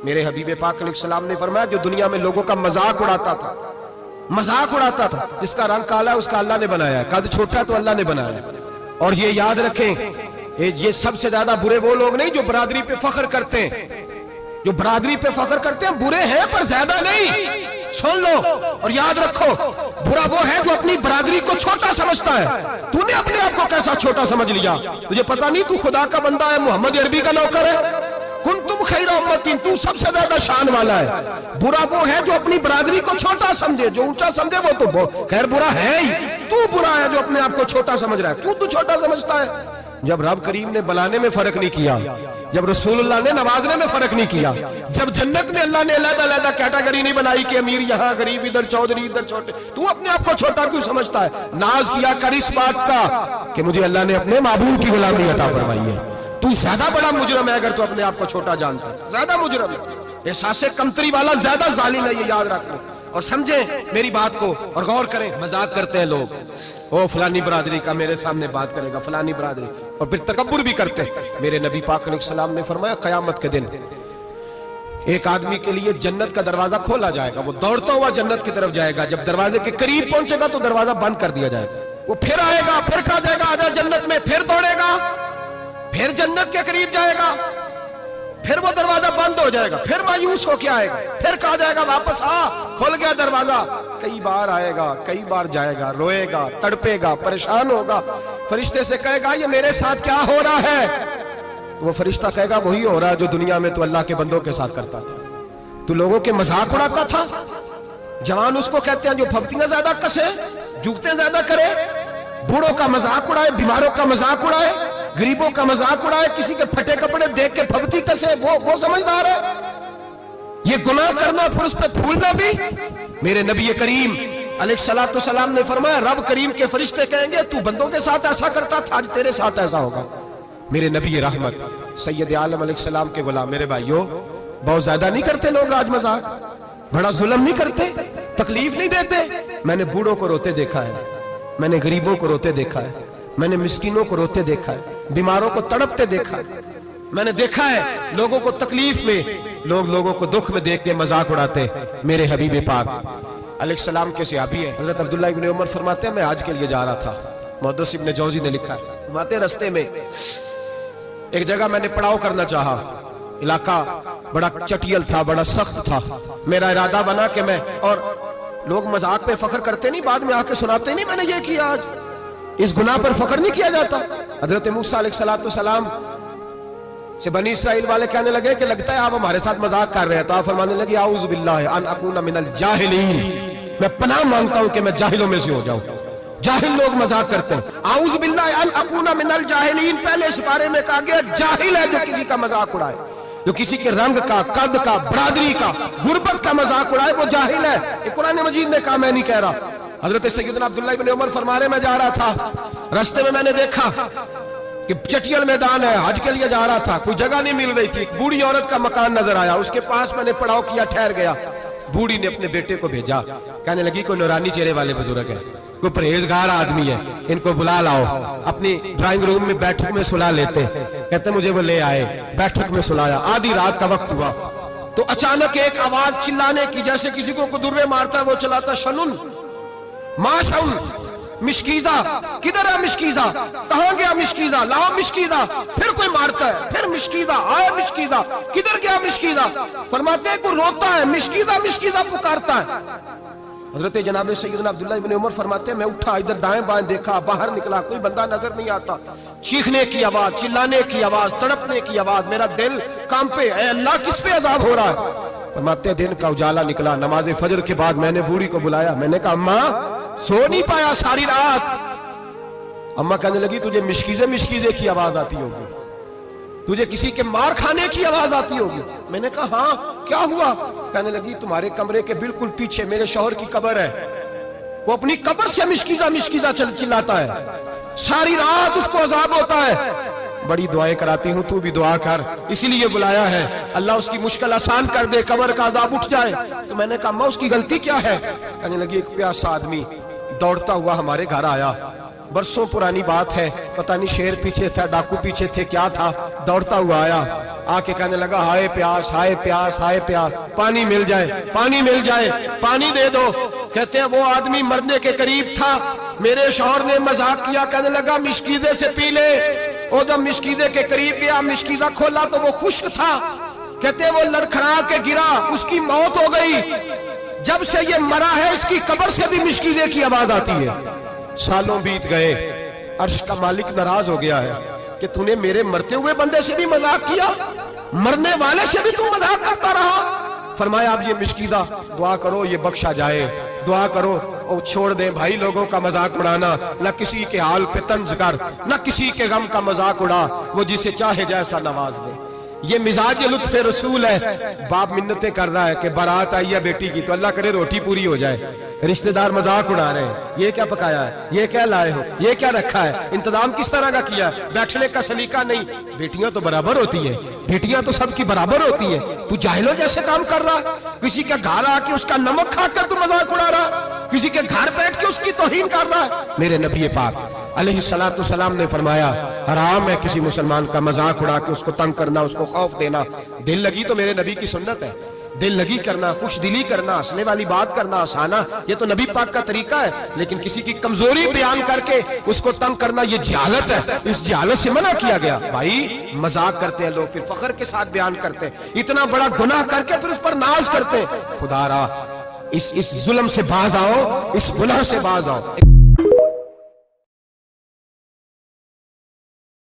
मेरे हबीब पाक अलैहिस्सलाम ने फरमाया जो दुनिया में लोगों का मजाक उड़ाता था, मजाक उड़ाता था, जिसका रंग काला है उसका अल्लाह ने बनाया, कद छोटा तो अल्लाह ने बनाया। और ये याद रखें, ये सबसे ज्यादा बुरे वो लोग नहीं जो बरादरी पे फख्र करते हैं। जो बरादरी पे फख्र करते हैं बुरे हैं पर ज्यादा नहीं। सुन लो और याद रखो, बुरा वो है जो अपनी बरादरी को छोटा समझता है। तूने अपने आप को कैसा छोटा समझ लिया? तुझे पता नहीं तू खुदा का बंदा है, मोहम्मद अरबी का नौकर है। कुन तुम खैरा उम्मतिन, तू सबसे ज्यादा शान वाला है। बुरा वो है जो अपनी बरादरी को छोटा समझे, जो ऊंचा समझे वो तो खैर बुरा है ही। तू बुरा है जो अपने आप को छोटा समझ रहा है, तू छोटा समझता है। जब रब करीम ने बनाने में फर्क नहीं किया, जब रसूलुल्लाह ने नवाजने में फर्क नहीं किया, जब जन्नत में अल्लाह ने अलग-अलग कैटेगरी नहीं बनाई कि अमीर यहाँ, गरीब इधर, चौधरी इधर, छोटे, तू अपने आप को छोटा क्यों समझता है? नाज किया कर इस बात का कि मुझे अल्लाह ने अपने महबूब की गुलामी अता फरमाई है। तू ज्यादा बड़ा मुजरम है अगर तू अपने आप को छोटा जानता है, ज्यादा मुजरम है, एहसास कमतरी वाला ज्यादा जालिम है। ये याद रखना और समझे मेरी बात को और गौर करें। मजाक करते हैं लोग, ओ फलानी बरादरी का मेरे सामने बात करेगा, फलानी बरादरी, और फिर तकब्बुर भी करते हैं। मेरे नबी पाक अलैहिस्सलाम ने फरमाया क़यामत के दिन एक आदमी के लिए जन्नत का दरवाजा खोला जाएगा, वो दौड़ता हुआ जन्नत की तरफ जाएगा। जब दरवाजे के करीब पहुंचेगा तो दरवाजा बंद कर दिया जाएगा। वो फिर आएगा, फिर कहा जाएगा आजा जन्नत में, फिर दौड़ेगा, फिर जन्नत के करीब जाएगा, फिर वो दरवाजा बंद हो जाएगा, फिर मायूस होके आएगा, फिर कहा जाएगा वापस आ, खुल गया दरवाजा। कई बार आएगा, कई बार जाएगा, रोएगा, तड़पेगा, परेशान होगा। फरिश्ते से कहेगा ये मेरे साथ क्या हो रहा है? तो वो फरिश्ता कहेगा वही हो रहा है जो दुनिया में तू अल्लाह के बंदों के साथ करता था। तू लोगों के मजाक उड़ाता था। जवान उसको कहते हैं जो फब्तियां ज्यादा कसे, जुगते ज्यादा करे, बूढ़ों का मजाक उड़ाए, बीमारों का मजाक उड़ाए, गरीबों का मजाक उड़ाए, किसी के फटे कपड़े देख के फबती कसे, वो समझदार है। ये गुनाह करना फिर उस पर फूलना भी। मेरे नबी करीम अलैहिस्सलातु सलाम ने फरमाया रब करीम के फरिश्ते कहेंगे तू बंदों के साथ ऐसा करता था, आज तेरे साथ ऐसा होगा। मेरे नबी रहमत सैयद आलम अलैहिस्सलाम के गुलाम, मेरे भाइयों बहुत ज्यादा नहीं करते लोग आज मजाक, बड़ा जुल्म नहीं करते, तकलीफ नहीं देते। मैंने बूढ़ों को रोते देखा है, मैंने गरीबों को रोते देखा है, मैंने मिस्कीनों को रोते देखा है, बीमारों को तड़पते देखा है। मैंने देखा है लोगों को तकलीफ में, लोगों को दुख में देख के मजाक उड़ाते। मेरे हबीब पाक अलैहिस्सलाम के सहाबी है हजरत अब्दुल्ला इब्न उमर फरमाते हैं मैं हज के लिए जा रहा था। मुहद्दिस इब्न जौजी ने लिखा है, फरमाते रस्ते में एक जगह मैंने पड़ाव करना चाहा, इलाका बड़ा चटियल था, बड़ा सख्त था। मेरा इरादा बना कि मैं, और लोग मजाक पे फख्र करते नहीं, बाद में आके सुनाते नहीं मैंने ये किया, आज इस गुनाह पर फख्र नहीं किया जाता। हजरत मूसा अलैहिस्सलाम से बनी इस्राइल वाले कहने लगे कि लगता है आप हमारे साथ मजाक कर रहे हैं, तो आप फरमाने लगे आऊज़ु बिल्लाहि अन अकूना मिनल जाहिलीन, मैं पनाह मांगता हूं कि मैं जाहिलों में से हो जाऊं। जाहिल लोग मजाक करते हैं, आऊज़ु बिल्लाहि अन अकूना मिनल जाहिलीन। पहले इस बारे में कहा गया जाहिल है जो किसी का मजाक उड़ाए, जो किसी के रंग का, कद का, बरादरी का, गुर्बत का मजाक उड़ाए वो जाहिल है। ये कुरान मजीद ने कहा, मैं नहीं कह रहा। हजरत सैयदना अब्दुल्ला इब्न उमर फरमा रहे मैं जा रहा था, रास्ते में मैंने देखा कि चटियल मैदान है, हज के लिए जा रहा था, कोई जगह नहीं मिल रही थी। एक बूढ़ी औरत का मकान नजर आया, उसके पास मैंने पड़ाव किया, ठहर गया। बूढ़ी ने अपने बेटे को भेजा, कहने लगी कोई नूरानी चेहरे वाले बुजुर्ग है, कोई परहेजगार आदमी है, इनको बुला लाओ, अपनी ड्राइंग रूम में बैठक में सुला लेते। कहते मुझे वो ले आए, बैठक में सुलाया। आधी रात का वक्त हुआ तो अचानक एक आवाज चिल्लाने की, जैसे किसी को कुदुर्रे मारता है वो चलाता, शनुन माशउन मिशकीजा, किधर है मिशकीजा, कहां गया मिशकीजा, लाओ मिशकीजा। फिर कोई मारता है, फिर मिशकीजा, आया मिशकीजा, किधर गया मिशकीजा। फरमाते को रोता है, मिशकीजा मिशकीजा पुकारता है। हजरत जनाब सैयदना अब्दुल्ला इब्न उमर फरमाते मैं उठा, इधर दाएं बाएं देखा, बाहर निकला, कोई बंदा नजर नहीं आता। चीखने की आवाज, चिल्लाने की आवाज, तड़पने की आवाज, मेरा दिल कांपे, ऐ अल्लाह किस पे अजाब हो रहा है। फरमाते दिन का उजाला निकला, नमाज फजर के बाद मैंने बूढ़ी को बुलाया, मैंने कहा अम्मा सो नहीं पाया सारी रात। अम्मा कहने लगी तुझे मिशकीजे की आवाज आती होगी, तुझे किसी के मार खाने की आवाज आती होगी। मैंने कहा हाँ क्या हुआ? कहने लगी तुम्हारे कमरे के बिल्कुल पीछे मेरे शौहर की कब्र है, वो अपनी कब्र से मिशकीजा चिल्लाता है, सारी रात उसको अजाब होता है। बड़ी दुआएं कराती हूँ, तू भी दुआ कर, इसीलिए बुलाया है, अल्लाह उसकी मुश्किल आसान कर दे, कब्र का अजाब उठ जाए। तो मैंने कहा अम्मा उसकी गलती क्या है? कहने लगी एक प्यासा आदमी दौड़ता हुआ हमारे घर आया, बरसों पुरानी बात है, पता नहीं शेर पीछे था, डाकू पीछे थे, क्या था, दौड़ता हुआ आया, आके कहने लगा हाय प्यास, हाय प्यास, हाय प्यास, पानी मिल जाए, पानी मिल जाए, पानी दे दो। कहते हैं वो आदमी मरने के करीब था, मेरे शौहर ने मजाक किया, कहने लगा मिश्कीदे से पी ले। वो जब मिश्कीदे के करीब गया, मिश्कीदा खोला तो वो खुश्क था। कहते वो लड़खड़ा के गिरा, उसकी मौत हो गई। जब से ये मरा है इसकी कब्र से भी मिश्कीदे की आवाज आती है। सालों बीत गए, अर्श का मालिक नाराज हो गया है कि तूने मेरे मरते हुए बंदे से भी मजाक किया, मरने वाले से भी तू मजाक करता रहा। फरमाया अब ये मिश्कीदा दुआ करो ये बख्शा जाए, दुआ करो और छोड़ दे भाई लोगों का मजाक उड़ाना, न किसी के हाल पे तंज कर, न किसी के गम का मजाक उड़ा, वो जिसे चाहे जैसा नवाज दे। ये मिजाज लुत्फ रसूल है। बाप मिन्नतें कर रहा है कि बारात आई है बेटी की, तो अल्लाह करे रोटी पूरी हो जाए। रिश्तेदार मजाक उड़ा रहे हैं, ये क्या पकाया है, ये क्या लाए हो, ये क्या रखा है, इंतजाम किस तरह का किया है, बैठने का सलीका नहीं। बेटियां तो बराबर होती है, बेटियां तो सबकी बराबर होती है। तू जाहिलों जैसे काम कर रहा, किसी के घर आके उसका नमक खाकर तू मजाक उड़ा रहा, किसी के घर बैठ के उसकी तौहीन कर रहा है। मेरे नबी पाक अलैहिस्सलातु सलाम ने फरमाया हराम है किसी मुसलमान का मजाक उड़ा के उसको तंग करना, उसको खौफ देना। दिल लगी तो मेरे नबी की सुन्नत है, दिल लगी करना, खुश दिली करना, हंसने वाली बात करना, हंसाना, ये तो नबी पाक का तरीका है। लेकिन किसी की कमजोरी बयान करके उसको तंग करना ये जहालत है, इस जहालत से मना किया गया। भाई मजाक करते हैं लोग, फिर फख्र के साथ बयान करते हैं, इतना बड़ा गुनाह करके फिर उस पर नाज करते हैं। खुदारा इस जुल्म से बाज आओ, इस गुनाह से बाज आओ।